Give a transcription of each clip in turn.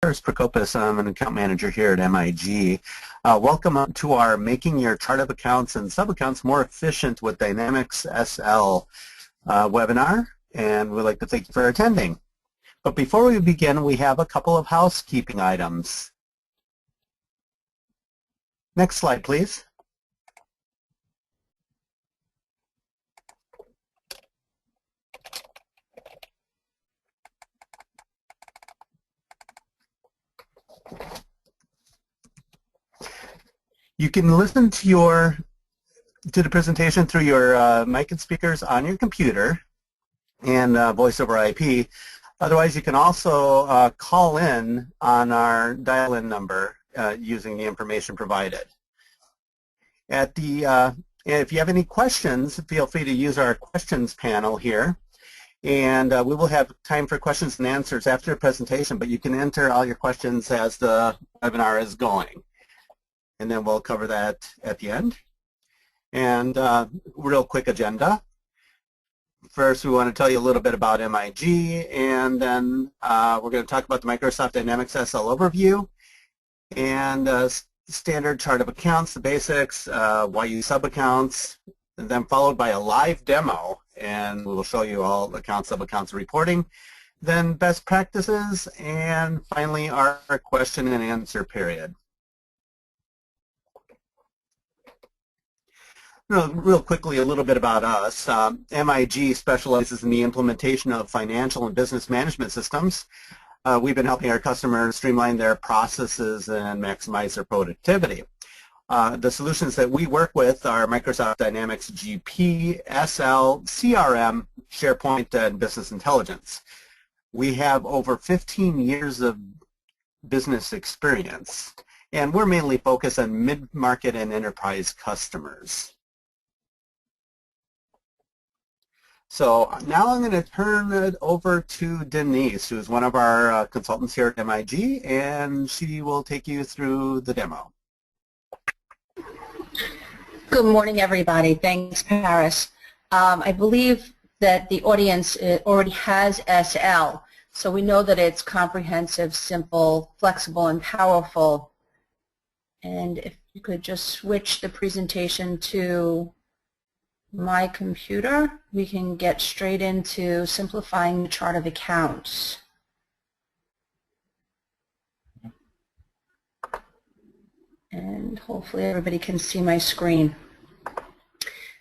Paris Prokopis. I'm an account manager here at MIG. Welcome to our Making Your Chart of Accounts and Sub-Accounts More Efficient with Dynamics SL webinar, and we'd like to thank you for attending. But before we begin, we have a couple of housekeeping items. Next slide, please. You can listen to the presentation through your mic and speakers on your computer and voice over IP. Otherwise, you can also call in on our dial-in number using the information provided. If you have any questions, feel free to use our questions panel here. And we will have time for questions and answers after the presentation, but you can enter all your questions as the webinar is going. And then we'll cover that at the end. And real quick agenda. First, we want to tell you a little bit about MIG, and then we're going to talk about the Microsoft Dynamics SL overview, and standard chart of accounts, the basics, why use sub-accounts, and then followed by a live demo, and we will show you all accounts, sub-accounts reporting, then best practices, and finally our question and answer period. Real quickly, a little bit about us. MIG specializes in the implementation of financial and business management systems. We've been helping our customers streamline their processes and maximize their productivity. The solutions that we work with are Microsoft Dynamics GP, SL, CRM, SharePoint, and Business Intelligence. We have over 15 years of business experience, and we're mainly focused on mid-market and enterprise customers. So now I'm going to turn it over to Denise, who is one of our consultants here at MIG, and she will take you through the demo. Good morning, everybody. Thanks, Paris. I believe that the audience already has SL, so we know that it's comprehensive, simple, flexible, and powerful. And if you could just switch the presentation to my computer, we can get straight into simplifying the chart of accounts. And hopefully everybody can see my screen.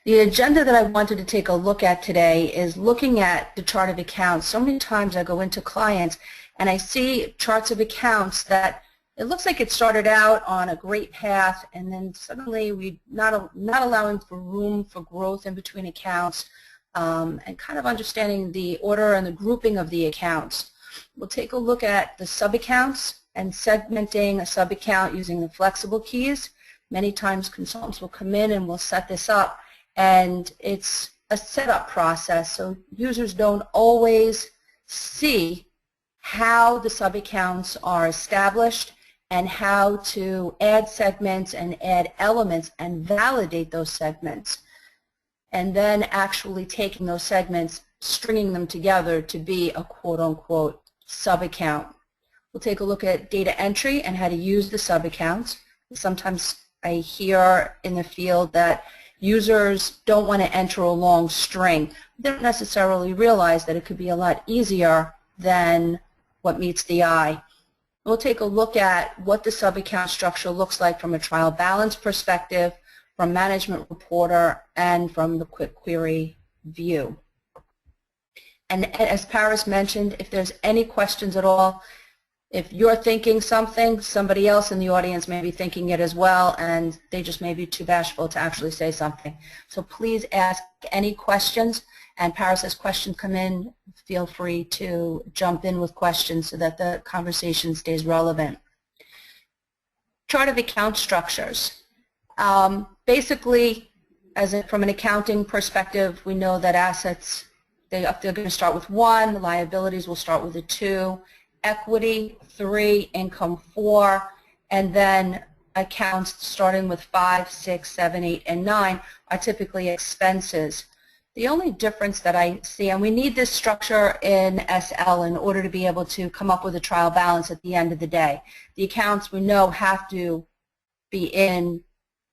The agenda that I wanted to take a look at today is looking at the chart of accounts. So many times I go into clients and I see charts of accounts that it looks like it started out on a great path, and then suddenly we're not allowing for room for growth in between accounts, and kind of understanding the order and the grouping of the accounts. We'll take a look at the sub-accounts and segmenting a sub-account using the flexible keys. Many times consultants will come in and we'll set this up, and it's a setup process, so users don't always see how the sub-accounts are established and how to add segments and add elements and validate those segments, and then actually taking those segments, stringing them together to be a quote-unquote sub-account. We'll take a look at data entry and how to use the sub-accounts. Sometimes I hear in the field that users don't want to enter a long string. They don't necessarily realize that it could be a lot easier than what meets the eye. We'll take a look at what the sub-account structure looks like from a trial balance perspective, from Management Reporter, and from the Quick Query view. And as Paris mentioned, if there's any questions at all, if you're thinking something, somebody else in the audience may be thinking it as well, and they just may be too bashful to actually say something. So please ask any questions, and Paris, as questions come in, feel free to jump in with questions so that the conversation stays relevant. Chart of account structures. Basically, from an accounting perspective, we know that assets, they're going to start with 1, the liabilities will start with a 2, equity 3, income 4, and then accounts starting with 5, 6, 7, 8, and 9 are typically expenses. The only difference that I see, and we need this structure in SL in order to be able to come up with a trial balance at the end of the day. The accounts we know have to be in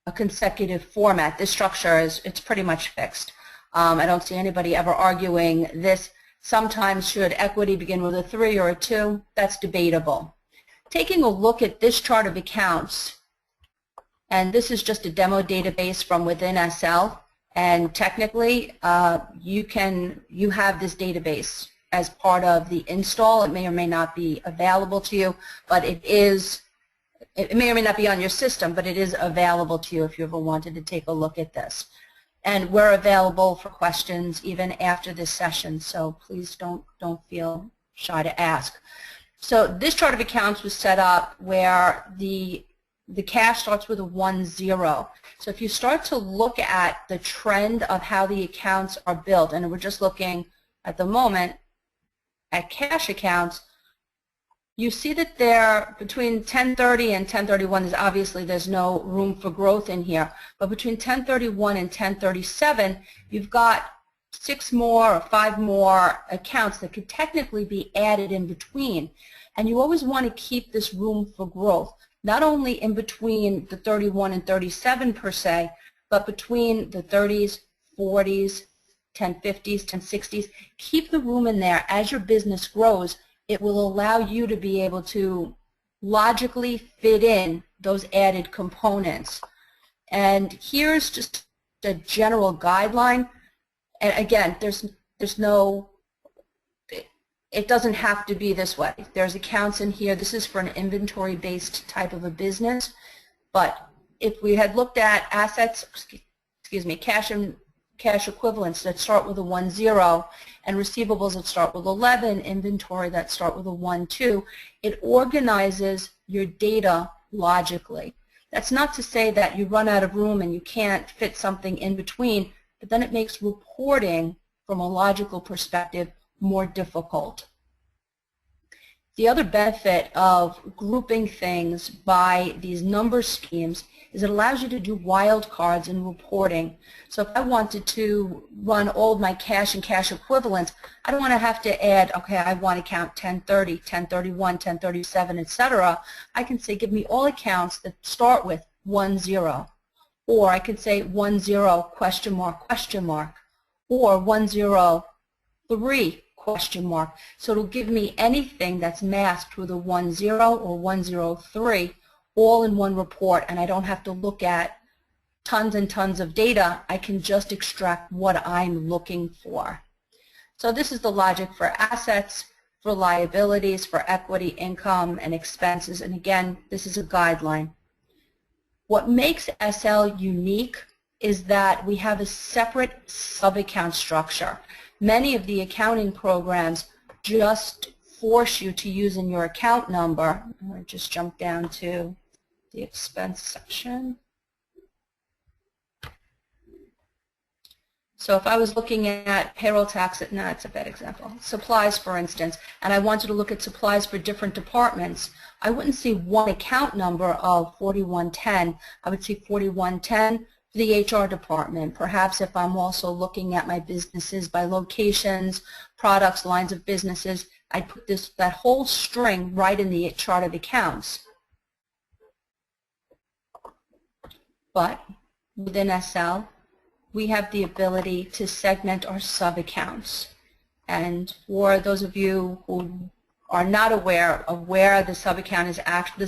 a consecutive format. This structure it's pretty much fixed. I don't see anybody ever arguing this. Sometimes should equity begin with a 3 or a 2? That's debatable. Taking a look at this chart of accounts, and this is just a demo database from within SL, and technically you have this database as part of the install. It may or may not be available to you, but it may or may not be on your system, but it is available to you if you ever wanted to take a look at this. And we're available for questions even after this session, so please don't feel shy to ask. So this chart of accounts was set up where the cash starts with a 1-0. So if you start to look at the trend of how the accounts are built, and we're just looking at the moment at cash accounts, you see that there between 1030 and 1031, there's no room for growth in here, but between 1031 and 1037, you've got 6 more or 5 more accounts that could technically be added in between. And you always want to keep this room for growth, not only in between the 31 and 37 per se, but between the 30s, 40s, 1050s, 1060s. Keep the room in there. As your business grows, it will allow you to be able to logically fit in those added components. And here's just a general guideline. And again, there's no, it doesn't have to be this way. There's accounts in here. This is for an inventory-based type of a business. But if we had looked at assets, cash equivalents that start with a 1-0 and receivables that start with 11, inventory that start with a 1-2, it organizes your data logically. That's not to say that you run out of room and you can't fit something in between, but then it makes reporting from a logical perspective more difficult. The other benefit of grouping things by these number schemes is it allows you to do wildcards in reporting. So if I wanted to run all of my cash and cash equivalents, I don't want to have to add, okay, I want account 1030, 1031, 1037, etc. I can say, give me all accounts that start with 1-0. Or I could say 1-0 question mark, or 1-0-3 question mark. So it'll give me anything that's masked with a 1-0 or 1-0-3 all in one report, and I don't have to look at tons and tons of data. I can just extract what I'm looking for. So this is the logic for assets, for liabilities, for equity, income, and expenses. And again, this is a guideline. What makes SL unique is that we have a separate sub-account structure. Many of the accounting programs just force you to use in your account number. I just jump down to the expense section. So if I was looking at payroll tax, no, it's a bad example. Supplies, for instance, and I wanted to look at supplies for different departments, I wouldn't see one account number of 4110. I would see 4110 for the HR department. Perhaps if I'm also looking at my businesses by locations, products, lines of businesses, I'd put that whole string right in the chart of accounts. But within SL, we have the ability to segment our sub-accounts. And for those of you who are not aware of where the sub-account is actually,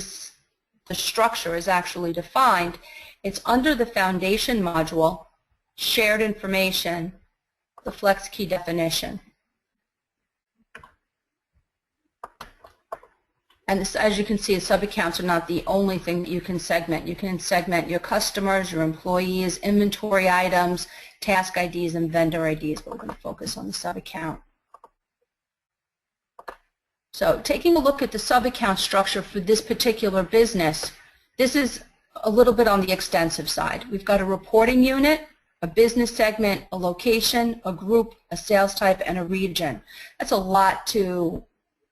the structure is actually defined, it's under the foundation module, shared information, the flex key definition. And this, as you can see, sub-accounts are not the only thing that you can segment. You can segment your customers, your employees, inventory items, task IDs, and vendor IDs, but we're going to focus on the sub-account. So taking a look at the sub-account structure for this particular business, this is a little bit on the extensive side. We've got a reporting unit, a business segment, a location, a group, a sales type, and a region. That's a lot to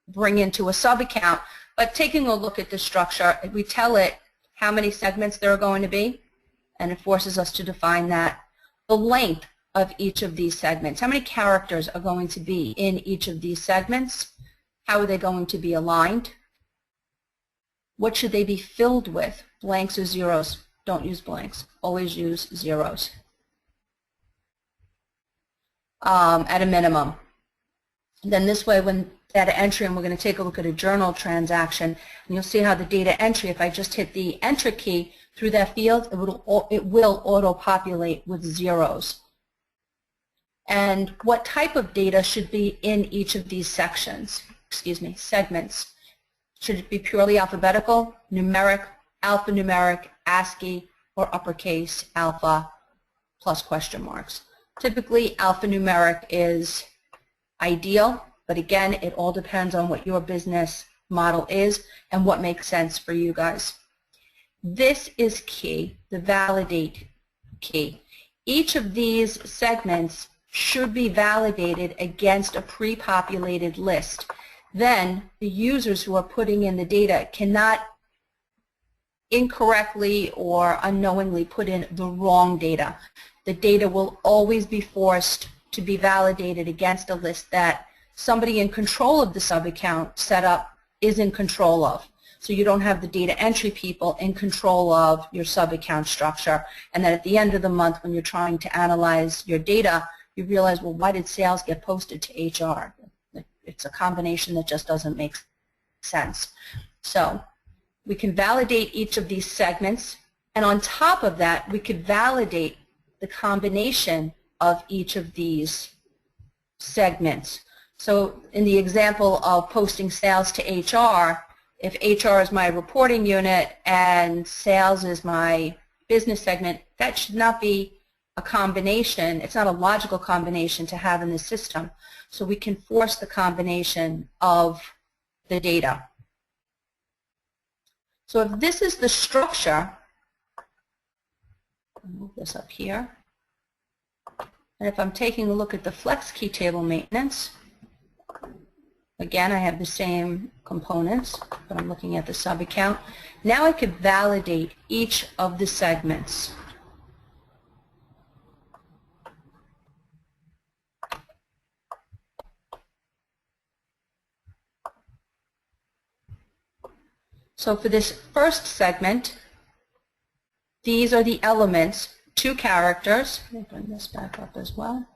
bring into a sub-account. But taking a look at the structure, we tell it how many segments there are going to be, and it forces us to define that. The length of each of these segments? How many characters are going to be in each of these segments? How are they going to be aligned? What should they be filled with? Blanks or zeros? Don't use blanks. Always use zeros at a minimum. Then this way, when data entry, and we're going to take a look at a journal transaction, and you'll see how the data entry, if I just hit the enter key through that field, it will auto-populate with zeros. And what type of data should be in each of these segments? Should it be purely alphabetical, numeric, alphanumeric, ASCII, or uppercase alpha plus question marks? Typically, alphanumeric is ideal, but again, it all depends on what your business model is and what makes sense for you guys. This is key, the validate key. Each of these segments should be validated against a pre-populated list. Then the users who are putting in the data cannot incorrectly or unknowingly put in the wrong data. The data will always be forced to be validated against a list that somebody in control of the sub-account setup is in control of. So you don't have the data entry people in control of your sub-account structure, and then at the end of the month when you're trying to analyze your data, you realize, well, why did sales get posted to HR? It's a combination that just doesn't make sense. So we can validate each of these segments, and on top of that, we could validate the combination of each of these segments. So in the example of posting sales to HR, if HR is my reporting unit and sales is my business segment, that should not be a combination. It's not a logical combination to have in the system. So we can force the combination of the data. So if this is the structure, I'll move this up here, and if I'm taking a look at the flex key table maintenance, again, I have the same components, but I'm looking at the sub-account. Now I could validate each of the segments. So for this first segment, these are the elements, 2 characters. Let me bring this back up as well.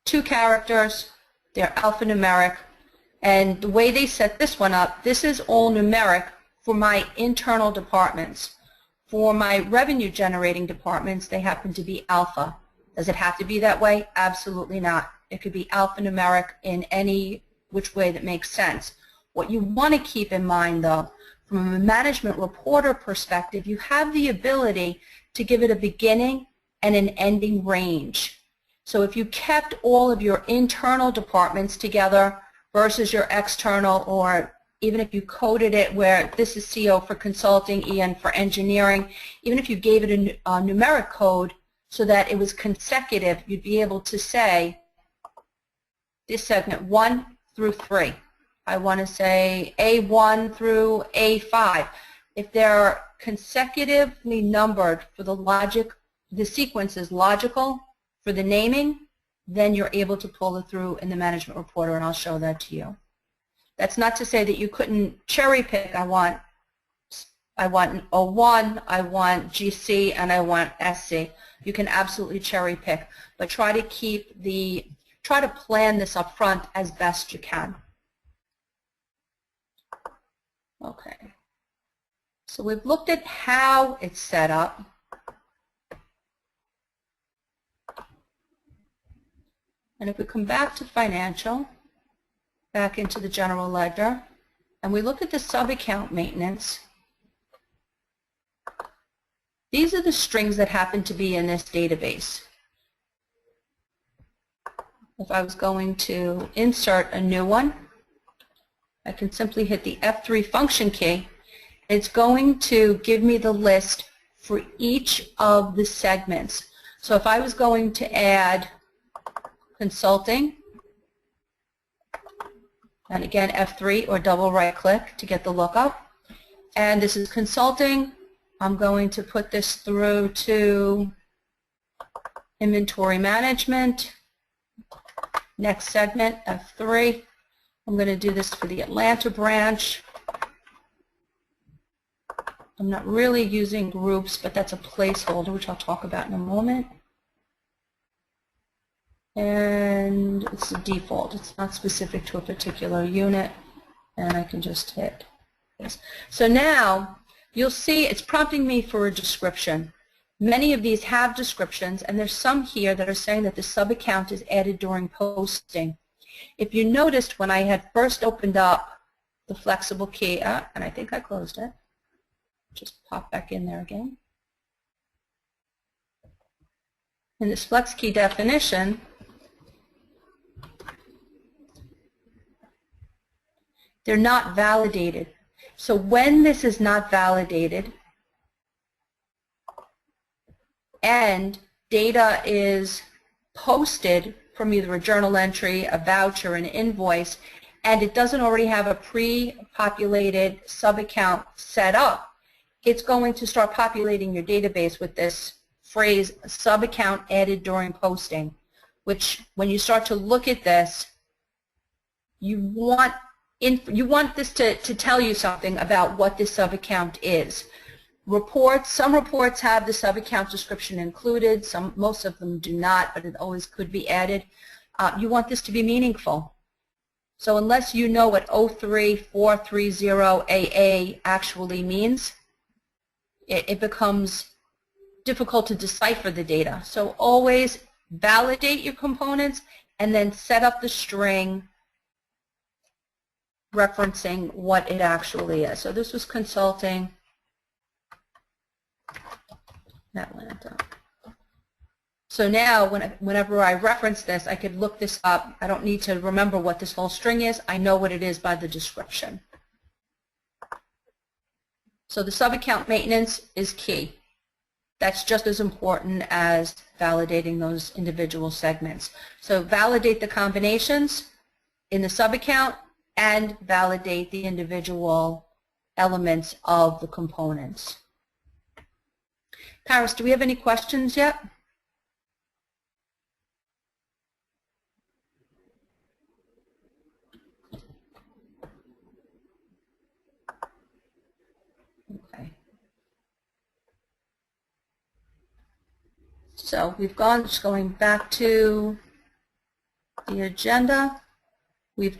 Two characters, they're alphanumeric, and the way they set this one up, this is all numeric for my internal departments. For my revenue generating departments, they happen to be alpha. Does it have to be that way? Absolutely not. It could be alphanumeric in any which way that makes sense. What you want to keep in mind, though, from a management reporter perspective, you have the ability to give it a beginning and an ending range. So if you kept all of your internal departments together versus your external, or even if you coded it where this is CO for consulting, EN for engineering, even if you gave it a numeric code so that it was consecutive, you'd be able to say this segment 1 through 3. I want to say A1 through A5. If they're consecutively numbered for the logic, the sequence is logical for the naming, then you're able to pull it through in the management reporter, and I'll show that to you. That's not to say that you couldn't cherry pick. I want O1, I want GC, and I want SC. You can absolutely cherry pick, but try to plan this up front as best you can. Okay. So we've looked at how it's set up. And if we come back to financial, back into the general ledger, and we look at the sub-account maintenance, these are the strings that happen to be in this database. If I was going to insert a new one, I can simply hit the F3 function key. It's going to give me the list for each of the segments. So if I was going to add consulting, and again F3 or double right click to get the lookup, and this is consulting, I'm going to put this through to inventory management. Next segment, F3. I'm going to do this for the Atlanta branch. I'm not really using groups, but that's a placeholder, which I'll talk about in a moment. And it's a default. It's not specific to a particular unit. And I can just hit this. So now you'll see it's prompting me for a description. Many of these have descriptions, and there's some here that are saying that the sub-account is added during posting. If you noticed when I had first opened up the flexible key, and I think I closed it, just pop back in there again. In this flex key definition, they're not validated. So when this is not validated and data is posted from either a journal entry, a voucher, an invoice, and it doesn't already have a pre-populated sub-account set up, it's going to start populating your database with this phrase, sub-account added during posting, which when you start to look at this, you want this to tell you something about what this sub-account is. Some reports have the sub-account description included, most of them do not, but it always could be added. You want this to be meaningful. So unless you know what 03430AA actually means, it becomes difficult to decipher the data. So always validate your components and then set up the string referencing what it actually is. So this was consulting Atlanta. So now whenever I reference this, I could look this up. I don't need to remember what this whole string is. I know what it is by the description. So the sub-account maintenance is key. That's just as important as validating those individual segments. So validate the combinations in the sub-account and validate the individual elements of the components. Paris, do we have any questions yet? Okay. So we've just going back to the agenda. We've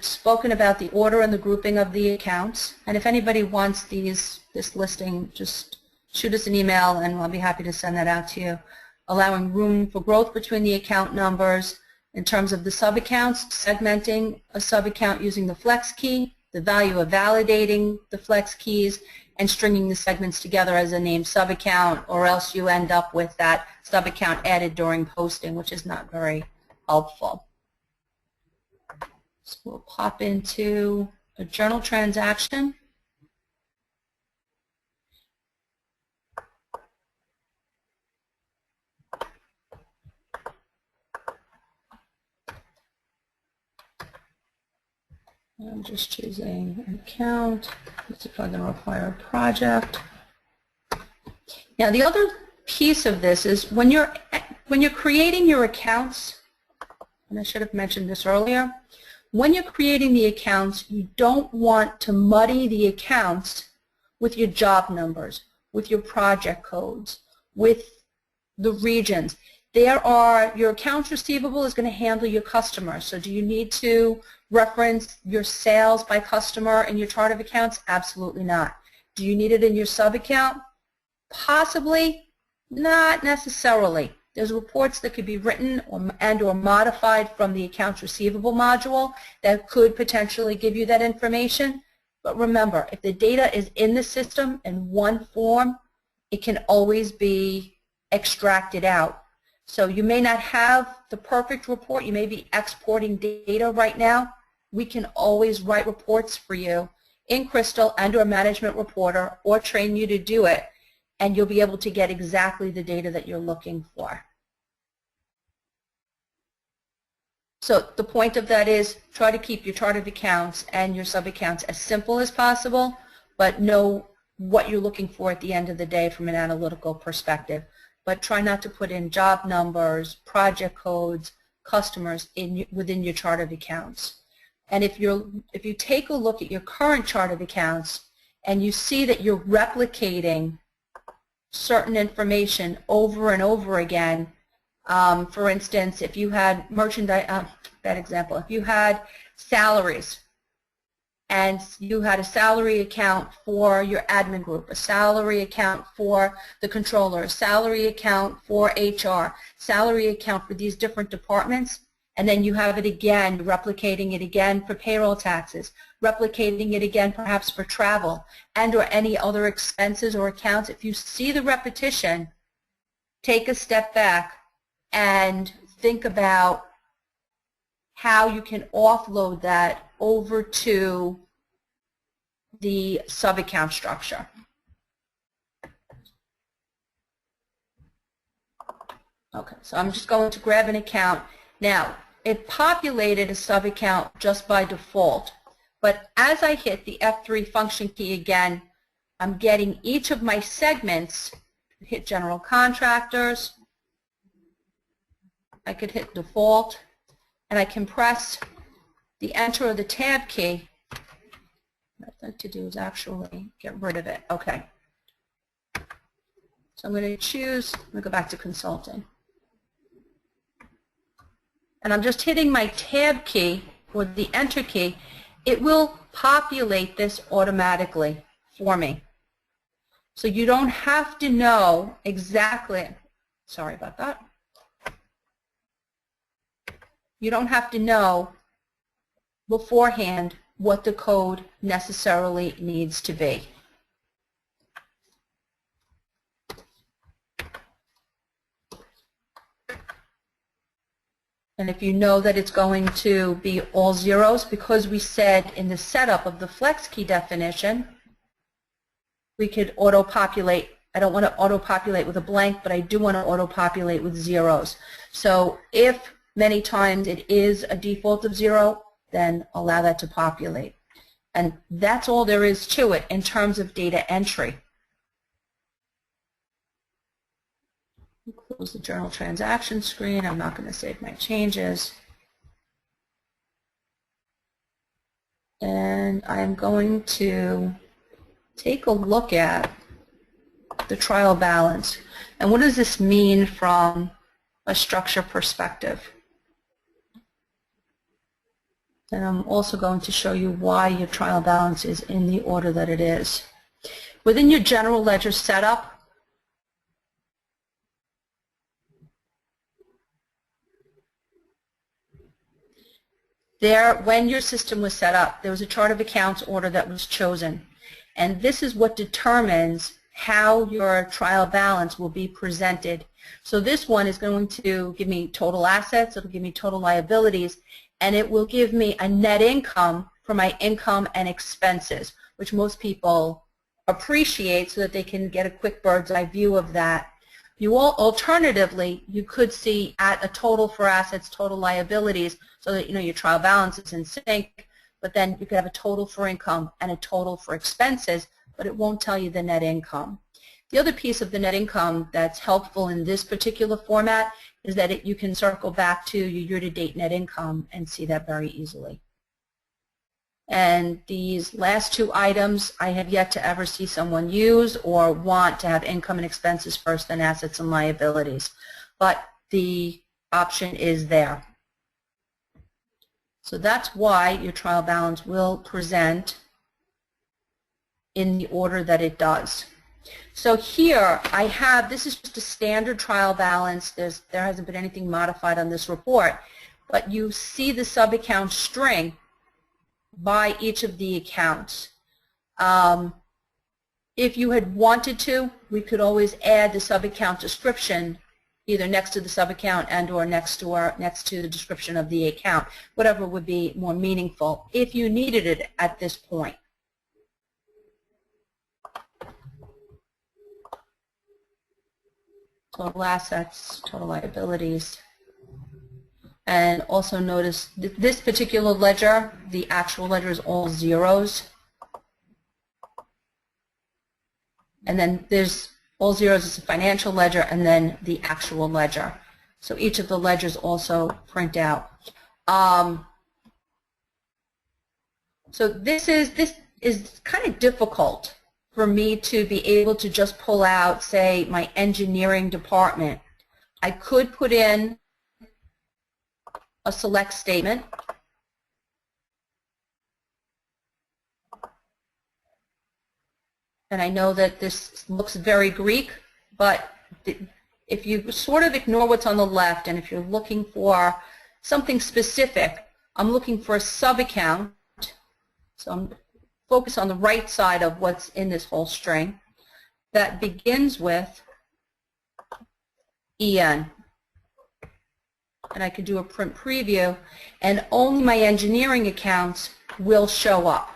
spoken about the order and the grouping of the accounts, and if anybody wants this listing, just shoot us an email and I'll be happy to send that out to you. Allowing room for growth between the account numbers in terms of the sub-accounts, segmenting a sub-account using the flex key, the value of validating the flex keys, and stringing the segments together as a named sub-account, or else you end up with that sub-account added during posting, which is not very helpful. So we'll pop into a journal transaction. I'm just choosing an account. This is probably going to require a project. Now the other piece of this is when you're creating your accounts, and I should have mentioned this earlier, when you're creating the accounts, you don't want to muddy the accounts with your job numbers, with your project codes, with the regions. Your accounts receivable is going to handle your customers. So do you need to reference your sales by customer in your chart of accounts? Absolutely not. Do you need it in your sub-account? Possibly, not necessarily. There's reports that could be written or modified from the accounts receivable module that could potentially give you that information. But remember, if the data is in the system in one form, it can always be extracted out. So you may not have the perfect report. You may be exporting data right now. We can always write reports for you in Crystal and/or Management Reporter, or train you to do it, and you'll be able to get exactly the data that you're looking for. So the point of that is try to keep your chart of accounts and your sub-accounts as simple as possible, but no what you're looking for at the end of the day from an analytical perspective. But try not to put in job numbers, project codes, customers within your chart of accounts. And if you take a look at your current chart of accounts and you see that you're replicating certain information over and over again, for instance, if you had merchandise, bad example, if you had salaries and you had a salary account for your admin group, a salary account for the controller, a salary account for HR, salary account for these different departments, and then you have it again, replicating it again for payroll taxes, replicating it again perhaps for travel and or any other expenses or accounts. If you see the repetition, take a step back and think about how you can offload that over to the sub-account structure. Okay, so I'm just going to grab an account. Now, it populated a sub-account just by default, but as I hit the F3 function key again, I'm getting each of my segments. Hit general contractors, I could hit default, and I can press the enter or the tab key. What I'd like to do is actually get rid of it. Okay. So I'm going to choose, I'm going to go back to consulting. And I'm just hitting my tab key or the enter key. It will populate this automatically for me. So you don't have to know exactly, sorry about that. You don't have to know beforehand what the code necessarily needs to be. And if you know that it's going to be all zeros, because we said in the setup of the flex key definition, we could auto-populate. I don't want to auto-populate with a blank, but I do want to auto-populate with zeros. So if many times it is a default of 0, then allow that to populate. And that's all there is to it in terms of data entry. Close the journal transaction screen. I'm not going to save my changes. And I'm going to take a look at the trial balance. And what does this mean from a structure perspective? And I'm also going to show you why your trial balance is in the order that it is. Within your general ledger setup, when your system was set up, there was a chart of accounts order that was chosen. And this is what determines how your trial balance will be presented. So this one is going to give me total assets, it will give me total liabilities, and it will give me a net income for my income and expenses, which most people appreciate so that they can get a quick bird's eye view of that. Alternatively, you could see at a total for assets, total liabilities, so that your trial balance is in sync, but then you could have a total for income and a total for expenses, but it won't tell you the net income. The other piece of the net income that's helpful in this particular format is that you can circle back to your year-to-date net income and see that very easily. And these last two items I have yet to ever see someone use or want to have income and expenses first, then assets and liabilities. But the option is there. So that's why your trial balance will present in the order that it does. So here I have, this is just a standard trial balance. There hasn't been anything modified on this report, but you see the sub-account string by each of the accounts. If you had wanted to, we could always add the sub-account description either next to the sub-account and or next to the description of the account, whatever would be more meaningful if you needed it at this point. Total assets, total liabilities. And also notice this particular ledger, the actual ledger is all zeros. And then there's all zeros is a financial ledger and then the actual ledger. So each of the ledgers also print out. So this is kind of difficult for me to be able to just pull out, say, my engineering department. I could put in a select statement. And I know that this looks very Greek, but if you sort of ignore what's on the left, and if you're looking for something specific, I'm looking for a sub-account. So I'm focused on the right side of what's in this whole string that begins with EN. And I can do a print preview, and only my engineering accounts will show up.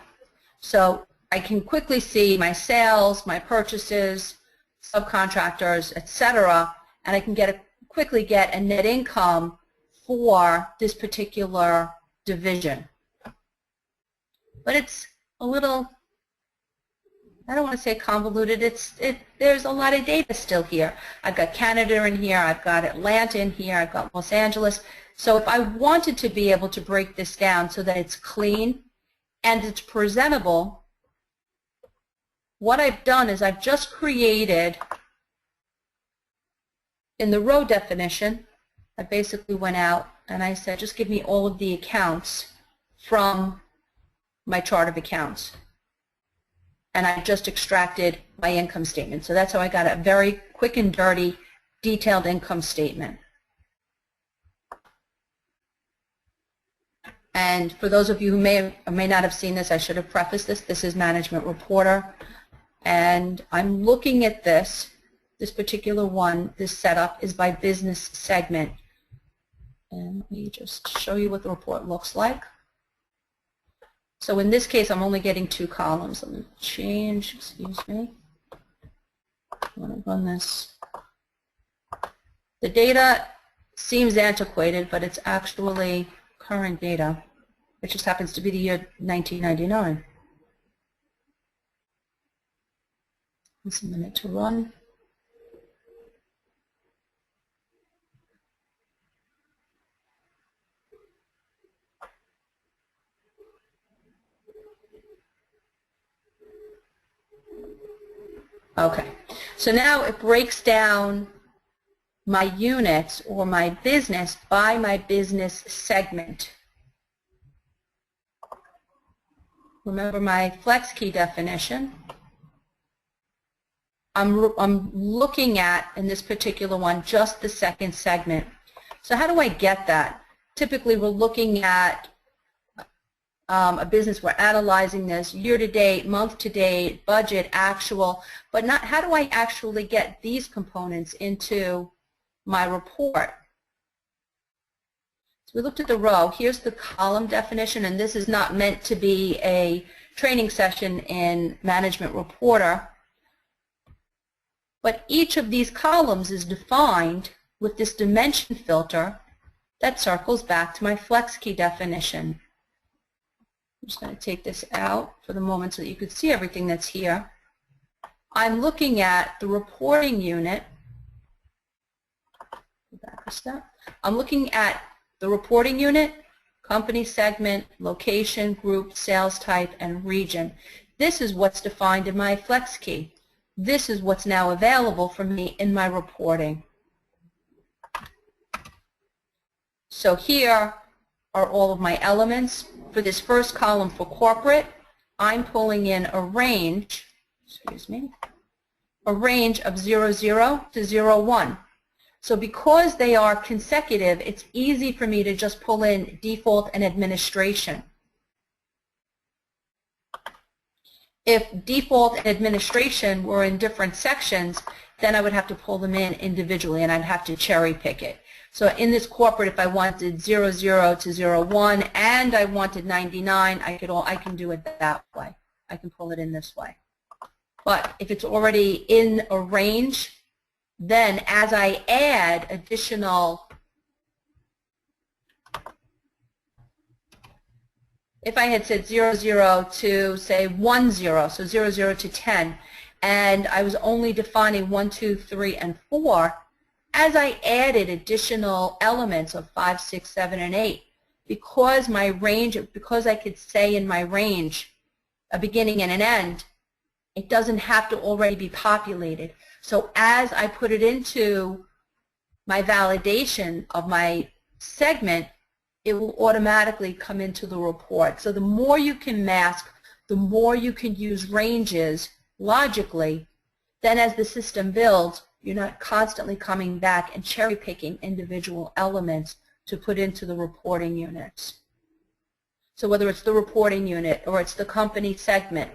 So I can quickly see my sales, my purchases, subcontractors, etc., and I can quickly get a net income for this particular division. But it's a little, I don't want to say convoluted, there's a lot of data still here. I've got Canada in here, I've got Atlanta in here, I've got Los Angeles. So if I wanted to be able to break this down so that it's clean and it's presentable, what I've done is I've just created, in the row definition, I basically went out and I said, just give me all of the accounts from my chart of accounts. And I just extracted my income statement. So that's how I got a very quick and dirty, detailed income statement. And for those of you who may or may not have seen this, I should have prefaced this. This is Management Reporter. And I'm looking at this particular one, this setup is by business segment. And let me just show you what the report looks like. So in this case, I'm only getting 2 columns. Let me change, excuse me. I want to run this. The data seems antiquated, but it's actually current data. It just happens to be the year 1999. It's a minute to run. Okay, so now it breaks down my units or my business by my business segment. Remember my flex key definition. I'm looking at, in this particular one, just the second segment. So how do I get that? Typically we're looking at a business, we're analyzing this year-to-date, month-to-date, budget, actual, but not how do I actually get these components into my report. So we looked at the row. Here's the column definition, and this is not meant to be a training session in Management Reporter, but each of these columns is defined with this dimension filter that circles back to my flex key definition. I'm just going to take this out for the moment so that you could see everything that's here. I'm looking at the reporting unit. Go back a step. I'm looking at the reporting unit, company segment, location, group, sales type, and region. This is what's defined in my flex key. This is what's now available for me in my reporting. So here are all of my elements. For this first column for corporate, I'm pulling in a range, a range of 00 to 01. So because they are consecutive, it's easy for me to just pull in default and administration. If default and administration were in different sections, then I would have to pull them in individually and I'd have to cherry pick it. So in this corporate, if I wanted 00 to 01 and I wanted 99, I can do it that way. I can pull it in this way. But if it's already in a range, then as I add additional, if I had said 00 to say 10, so 00 to 10, and I was only defining 1, 2, 3, and 4, as I added additional elements of 5, 6, 7, and 8, because my range, because I could say in my range a beginning and an end, it doesn't have to already be populated. So as I put it into my validation of my segment, it will automatically come into the report. So the more you can mask, the more you can use ranges logically. Then as the system builds, you're not constantly coming back and cherry picking individual elements to put into the reporting units. So whether it's the reporting unit or it's the company segment,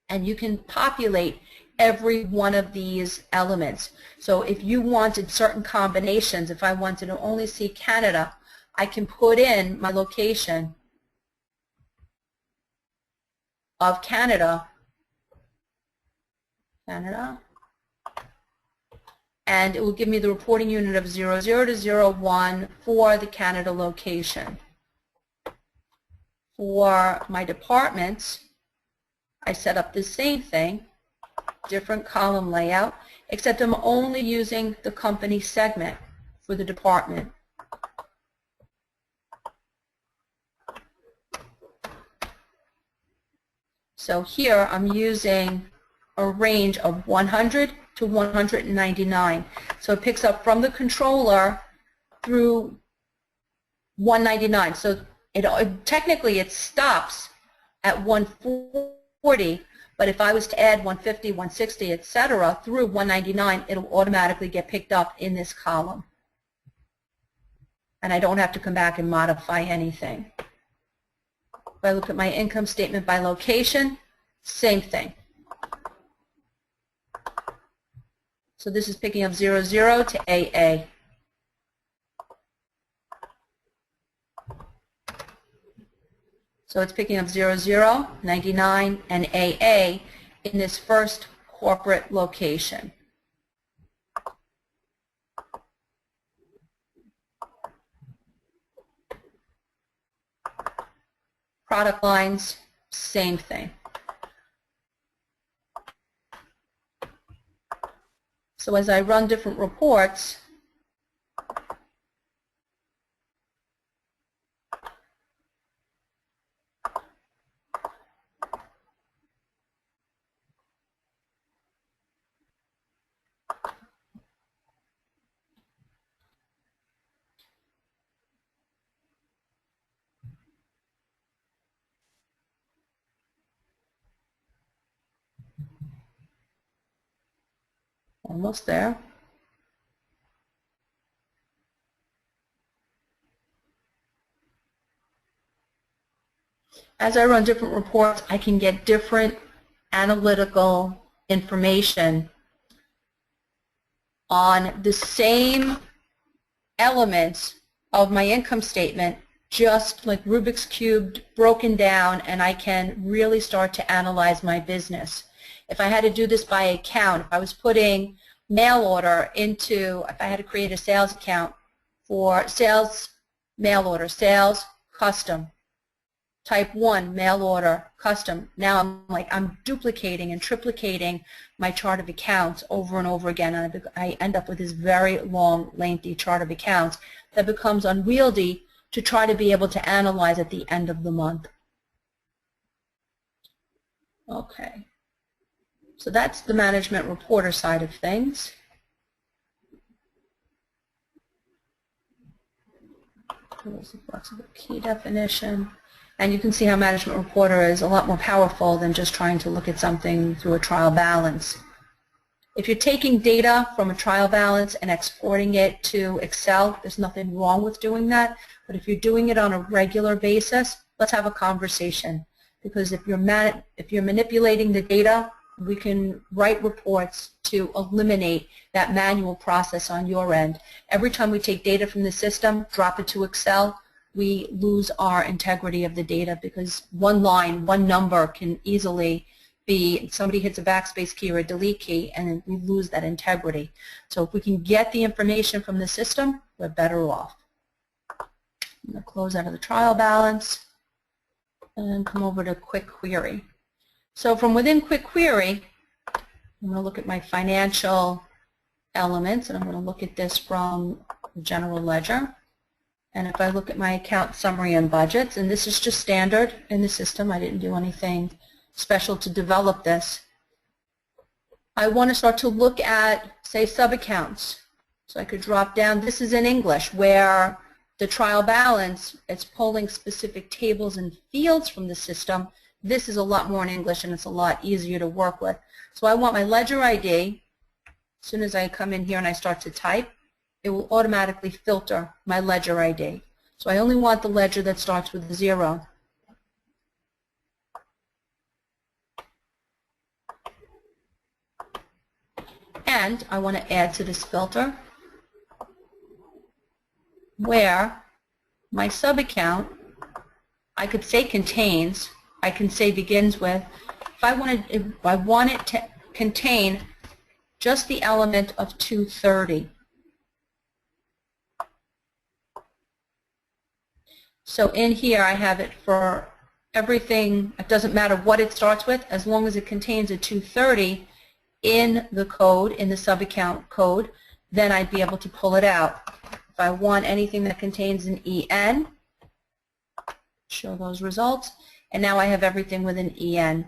and you can populate every one of these elements. So if you wanted certain combinations, if I wanted to only see Canada, I can put in my location of Canada, and it will give me the reporting unit of 00 to 01 for the Canada location. For my departments, I set up the same thing, different column layout, except I'm only using the company segment for the department. So here I'm using a range of 100 to 199. So it picks up from the controller through 199. So technically it stops at 140, but if I was to add 150, 160, etc. through 199, it'll automatically get picked up in this column. And I don't have to come back and modify anything. If I look at my income statement by location, same thing. So this is picking up 00 to AA. So it's picking up 00, 99, and AA in this first corporate location. Product lines, same thing. So as I run different reports, almost there. As I run different reports, I can get different analytical information on the same elements of my income statement, just like Rubik's Cube broken down, and I can really start to analyze my business. If I had to do this by account, if I was putting mail order into, if I had to create a sales account for sales, mail order, sales, custom, type 1, mail order, custom. Now I'm duplicating and triplicating my chart of accounts over and over again, and I end up with this very long, lengthy chart of accounts that becomes unwieldy to try to be able to analyze at the end of the month. Okay. So that's the management reporter side of things. There's a flexible key definition. And you can see how management reporter is a lot more powerful than just trying to look at something through a trial balance. If you're taking data from a trial balance and exporting it to Excel, there's nothing wrong with doing that. But if you're doing it on a regular basis, let's have a conversation. Because if you're manipulating the data, we can write reports to eliminate that manual process on your end. Every time we take data from the system, drop it to Excel, we lose our integrity of the data, because one line, one number can easily be, somebody hits a backspace key or a delete key, and we lose that integrity. So if we can get the information from the system, we're better off. I'm going to close out of the trial balance and come over to Quick Query. So from within Quick Query, I'm going to look at my financial elements, and I'm going to look at this from the general ledger. And if I look at my account summary and budgets, and this is just standard in the system, I didn't do anything special to develop this. I want to start to look at, say, sub-accounts. So I could drop down. This is in English, where the trial balance, it's pulling specific tables and fields from the system. This is a lot more in English, and it's a lot easier to work with. So I want my ledger ID. As soon as I come in here and I start to type, it will automatically filter my ledger ID. So I only want the ledger that starts with a 0. And I want to add to this filter where my sub-account, I could say contains, I can say begins with. If I want it to contain just the element of 230. So in here I have it for everything. It doesn't matter what it starts with, as long as it contains a 230 in the code, in the sub-account code, then I'd be able to pull it out. If I want anything that contains an EN, show those results, and now I have everything with an EN.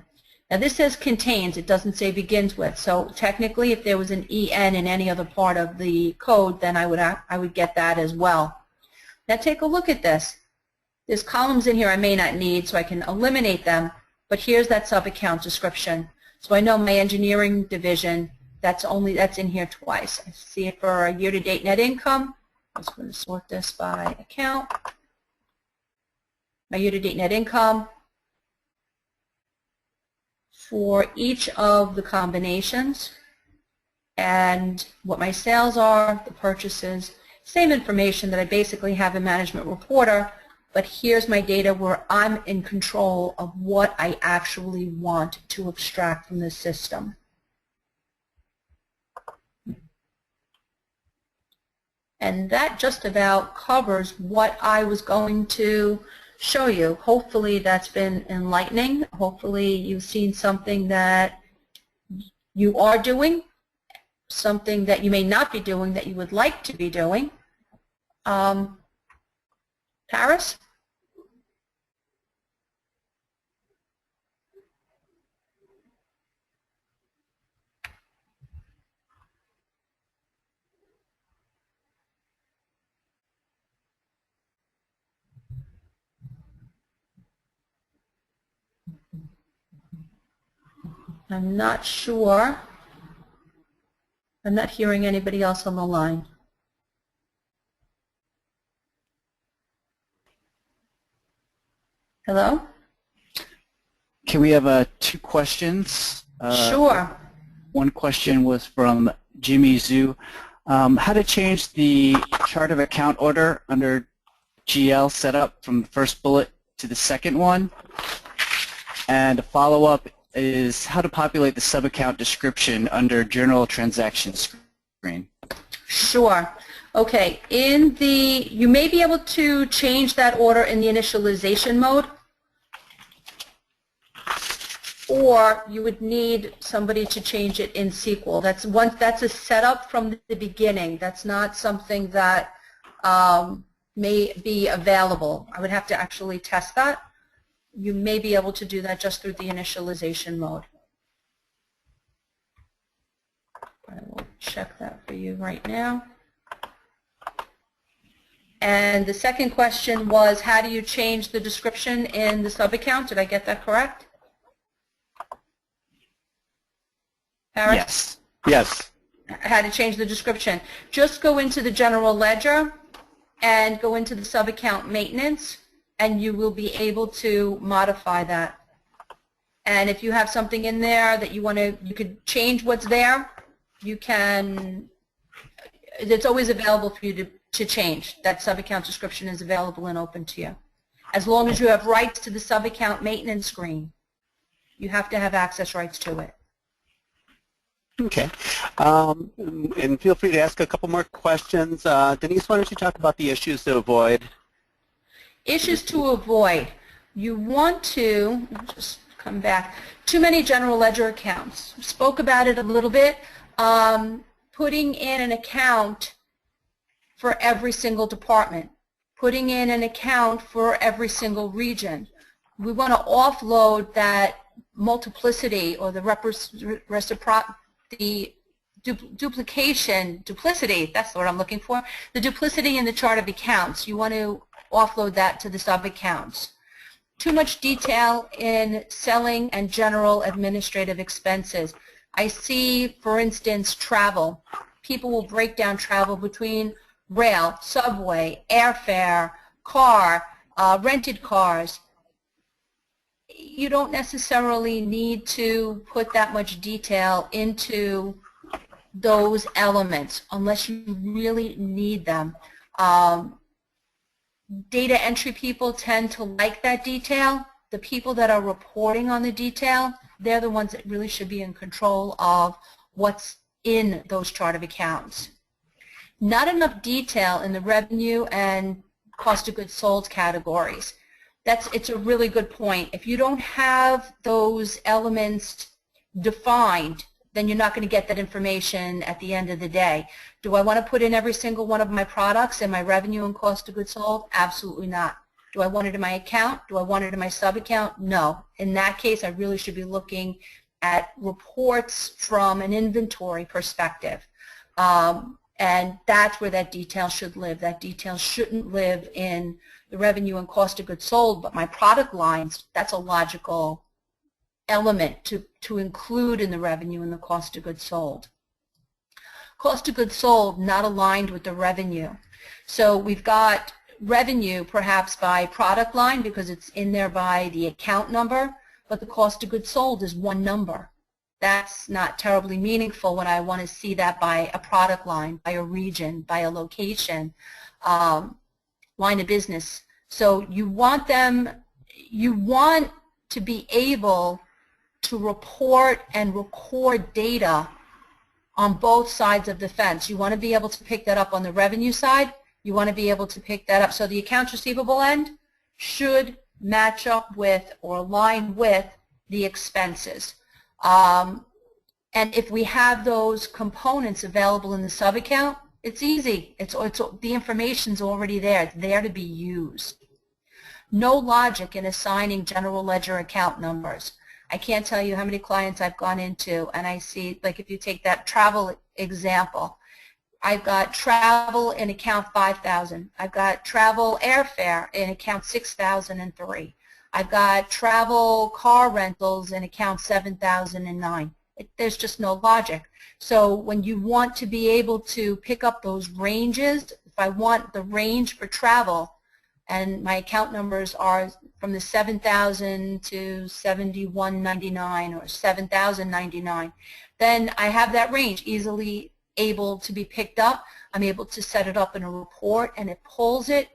Now this says contains, it doesn't say begins with, so technically if there was an EN in any other part of the code, then I would get that as well. Now take a look at this. There's columns in here I may not need, so I can eliminate them, but here's that sub-account description. So I know my engineering division, that's in here twice. I see it for a year-to-date net income. I'm just going to sort this by account. My year-to-date net income for each of the combinations and what my sales are, the purchases, same information that I basically have in Management Reporter, but here's my data where I'm in control of what I actually want to abstract from the system. And that just about covers what I was going to show you. Hopefully that's been enlightening. Hopefully you've seen something that you are doing, something that you may not be doing that you would like to be doing. Paris? I'm not sure. I'm not hearing anybody else on the line. Hello? Okay, we have 2 questions. Sure. One question was from Jimmy Zhu. How to change the chart of account order under GL setup from the first bullet to the second one? And a follow-up is how to populate the sub-account description under Journal Transaction screen. Sure. Okay. You may be able to change that order in the initialization mode, or you would need somebody to change it in SQL. That's a setup from the beginning. That's not something that may be available. I would have to actually test that. You may be able to do that just through the initialization mode. I will check that for you right now. And the second question was, how do you change the description in the sub-account? Did I get that correct? Paris? Yes. Yes. How to change the description. Just go into the general ledger and go into the sub-account maintenance, and you will be able to modify that. And if you have something in there that you could change what's there, you can, it's always available for you to change. That sub-account description is available and open to you. As long as you have rights to the sub-account maintenance screen, you have to have access rights to it. Okay. And feel free to ask a couple more questions. Denise, why don't you talk about the issues to avoid? Issues to avoid. You want to, just come back. Too many general ledger accounts. Spoke about it a little bit. Putting in an account for every single department. Putting in an account for every single region. We want to offload that multiplicity or the duplicity, that's the word I'm looking for, the duplicity in the chart of accounts. You want to offload that to the sub-accounts. Too much detail in selling and general administrative expenses. I see, for instance, travel. People will break down travel between rail, subway, airfare, car, rented cars. You don't necessarily need to put that much detail into those elements unless you really need them. Data entry people tend to like that detail. The people that are reporting on the detail, they're the ones that really should be in control of what's in those chart of accounts. Not enough detail in the revenue and cost of goods sold categories. It's a really good point. If you don't have those elements defined, then you're not going to get that information at the end of the day. Do I want to put in every single one of my products in my revenue and cost of goods sold? Absolutely not. Do I want it in my account? Do I want it in my sub-account? No. In that case, I really should be looking at reports from an inventory perspective. And that's where that detail should live. That detail shouldn't live in the revenue and cost of goods sold, but my product lines, that's a logical element to include in the revenue and the cost of goods sold. Cost of goods sold not aligned with the revenue. So we've got revenue perhaps by product line because it's in there by the account number, but the cost of goods sold is one number. That's not terribly meaningful when I want to see that by a product line, by a region, by a location, line of business. So you want to be able to report and record data on both sides of the fence. You want to be able to pick that up on the revenue side. You want to be able to pick that up. So the accounts receivable end should match up with or align with the expenses. And if we have those components available in the sub-account, it's easy. The information's already there. It's there to be used. No logic in assigning general ledger account numbers. I can't tell you how many clients I've gone into and I see, like if you take that travel example, I've got travel in account 5,000. I've got travel airfare in account 6,003. I've got travel car rentals in account 7,009. There's just no logic. So when you want to be able to pick up those ranges, if I want the range for travel and my account numbers are from the 7,000 to 7,199 or 7,099, then I have that range easily able to be picked up. I'm able to set it up in a report and it pulls it,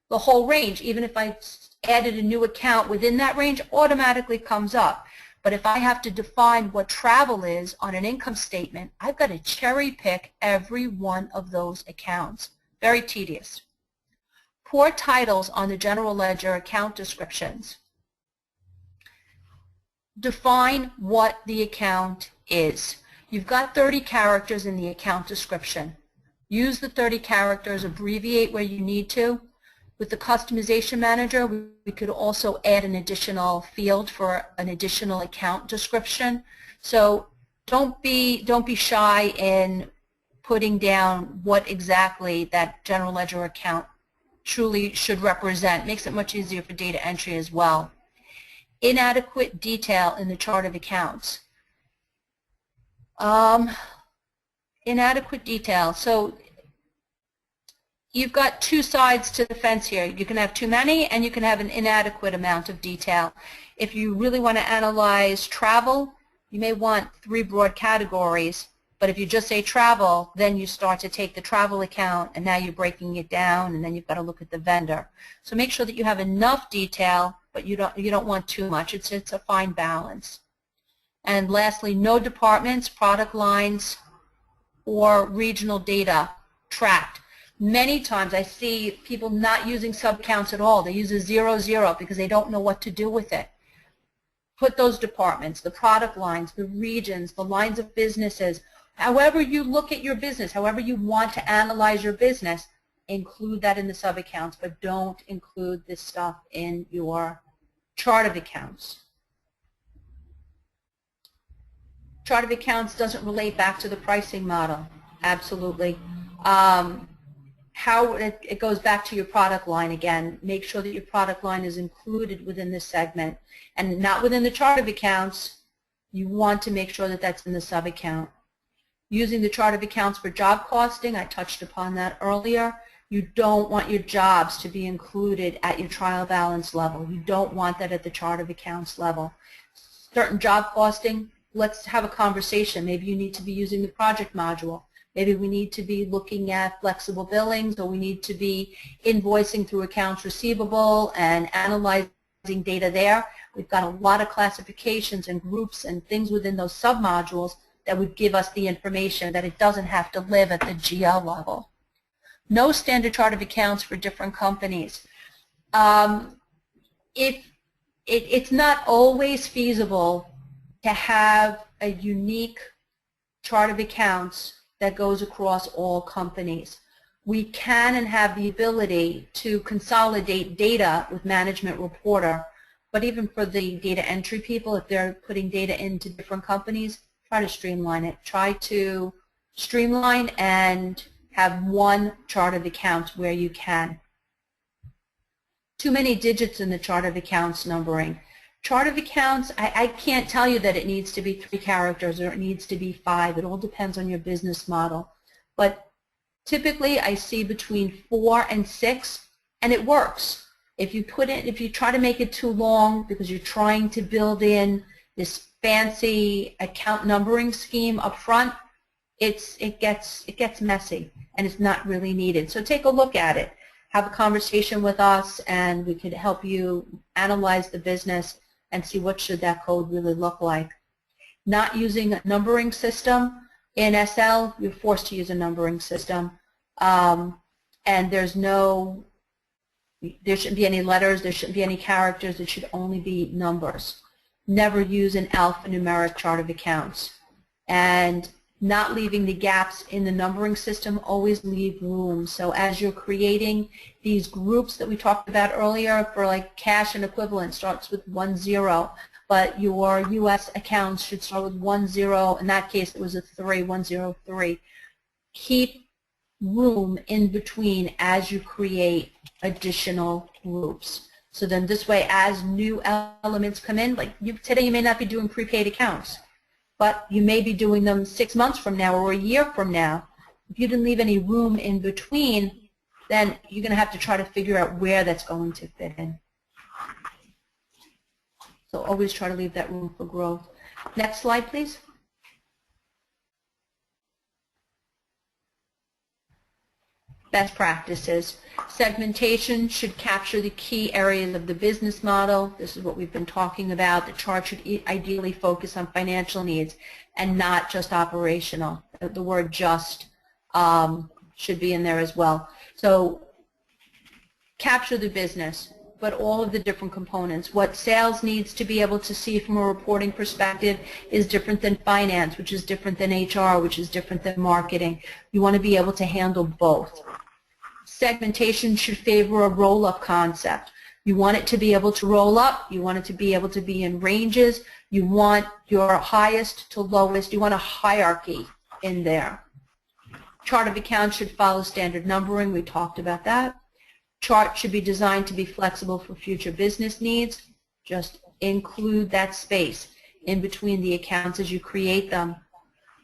the whole range. Even if I added a new account within that range, automatically comes up. But if I have to define what travel is on an income statement, I've got to cherry pick every one of those accounts. Very tedious. Poor titles on the general ledger account descriptions. Define what the account is. You've got 30 characters in the account description. Use the 30 characters, abbreviate where you need to. With the customization manager, we could also add an additional field for an additional account description. So don't be shy in putting down what exactly that general ledger account truly should represent. Makes it much easier for data entry as well. Inadequate detail in the chart of accounts. Inadequate detail. So you've got two sides to the fence here. You can have too many and you can have an inadequate amount of detail. If you really want to analyze travel, you may want 3 broad categories, but if you just say travel, then you start to take the travel account and now you're breaking it down and then you've got to look at the vendor. So make sure that you have enough detail, but you don't want too much. It's a fine balance. And lastly, no departments, product lines, or regional data tracked. Many times I see people not using subcounts at all. They use a 00 because they don't know what to do with it. put those departments, the product lines, the regions, the lines of businesses, however you look at your business, however you want to analyze your business, include that in the sub-accounts, but don't include this stuff in your chart of accounts. Chart of accounts doesn't relate back to the pricing model. Absolutely. How it goes back to your product line again. Make sure that your product line is included within this segment and not within the chart of accounts. You want to make sure that that's in the sub-account. Using the chart of accounts for job costing, I touched upon that earlier. You don't want your jobs to be included at your trial balance level. You don't want that at the chart of accounts level. Certain job costing, let's have a conversation. Maybe you need to be using the project module. Maybe we need to be looking at flexible billings, or we need to be invoicing through accounts receivable and analyzing data there. We've got a lot of classifications and groups and things within those submodules that would give us the information that it doesn't have to live at the GL level. No standard chart of accounts for different companies. It's not always feasible to have a unique chart of accounts that goes across all companies. We can and have the ability to consolidate data with Management Reporter, but even for the data entry people, if they're putting data into different companies, try to streamline it. Try to streamline and have one chart of accounts where you can. Too many digits in the chart of accounts numbering. Chart of accounts, I can't tell you that it needs to be 3 characters or it needs to be 5. It all depends on your business model. But typically I see between 4 and 6, and it works. If you try to make it too long because you're trying to build in this fancy account numbering scheme up front, it gets messy and it's not really needed. So take a look at it. Have a conversation with us and we could help you analyze the business and see what should that code really look like. Not using a numbering system in SL, you're forced to use a numbering system, and there shouldn't be any letters, there shouldn't be any characters, it should only be numbers. Never use an alphanumeric chart of accounts. And not leaving the gaps in the numbering system, always leave room. So as you're creating these groups that we talked about earlier for like cash and equivalent starts with 10, but your U.S. accounts should start with 10. In that case, it was a 103. Keep room in between as you create additional groups. So then this way, as new elements come in, like today you may not be doing prepaid accounts, but you may be doing them 6 months from now or a year from now. If you didn't leave any room in between, then you're going to have to try to figure out where that's going to fit in. So always try to leave that room for growth. Next slide, please. Best practices. Segmentation should capture the key areas of the business model. This is what we've been talking about. The chart should ideally focus on financial needs and not just operational. The word just should be in there as well. So capture the business, but all of the different components. What sales needs to be able to see from a reporting perspective is different than finance, which is different than HR, which is different than marketing. You want to be able to handle both. Segmentation should favor a roll-up concept. You want it to be able to roll up. You want it to be able to be in ranges. You want your highest to lowest. You want a hierarchy in there. Chart of accounts should follow standard numbering. We talked about that. Chart should be designed to be flexible for future business needs. Just include that space in between the accounts as you create them.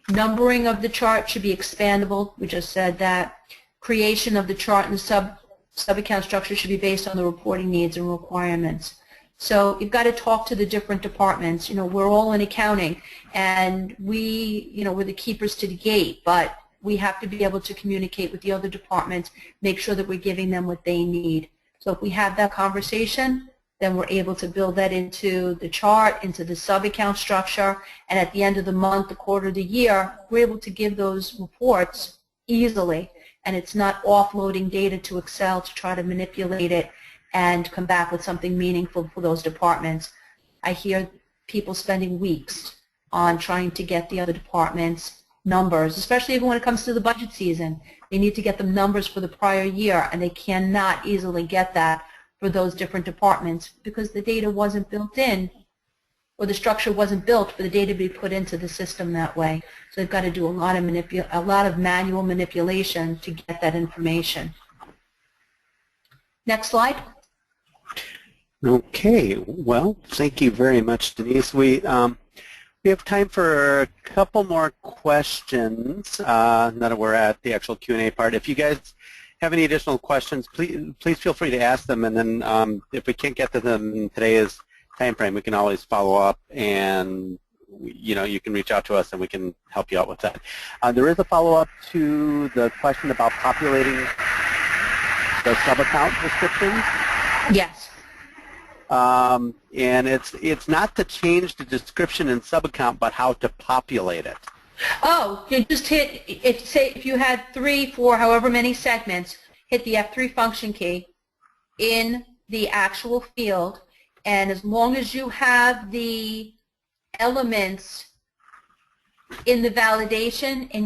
Numbering of the chart should be expandable. We just said that. Creation of the chart and the sub-account structure should be based on the reporting needs and requirements. So you've got to talk to the different departments. You know, we're all in accounting, and we're the keepers to the gate, but we have to be able to communicate with the other departments, make sure that we're giving them what they need. So if we have that conversation, then we're able to build that into the chart, into the sub-account structure, and at the end of the month, the quarter, the year, we're able to give those reports easily. And it's not offloading data to Excel to try to manipulate it and come back with something meaningful for those departments. I hear people spending weeks on trying to get the other departments' numbers, especially when it comes to the budget season. They need to get the numbers for the prior year, and they cannot easily get that for those different departments because the data wasn't built in, or the structure wasn't built for the data to be put into the system that way. So they've got to do a lot of manual manipulation to get that information. Next slide. Okay, well, thank you very much, Denise. We have time for a couple more questions now that we're at the actual Q&A part. If you guys have any additional questions, please feel free to ask them, and then if we can't get to them in today's time frame, we can always follow up, and you can reach out to us and we can help you out with that. There is a follow-up to the question about populating the sub-account descriptions. Yes. And it's not to change the description in sub-account, but how to populate it. Oh, you just hit, if you had 3, 4, however many segments, hit the F3 function key in the actual field, and as long as you have the elements in the validation and